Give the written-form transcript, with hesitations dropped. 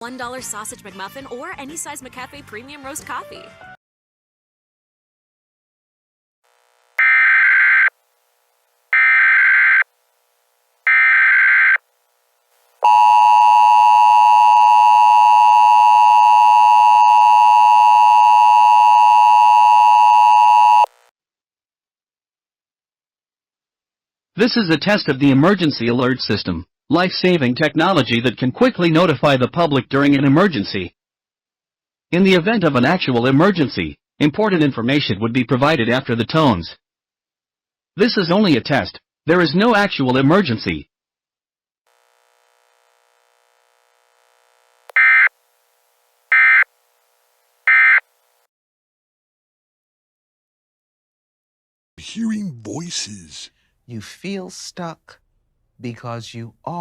$1 sausage McMuffin or any size McCafe premium roast coffee. This is a test of the emergency alert system, life-saving technology that can quickly notify the public during an emergency. In the event of an actual emergency, important information would be provided after the tones. This is only a test. There is no actual emergency. Hearing voices. You feel stuck because you are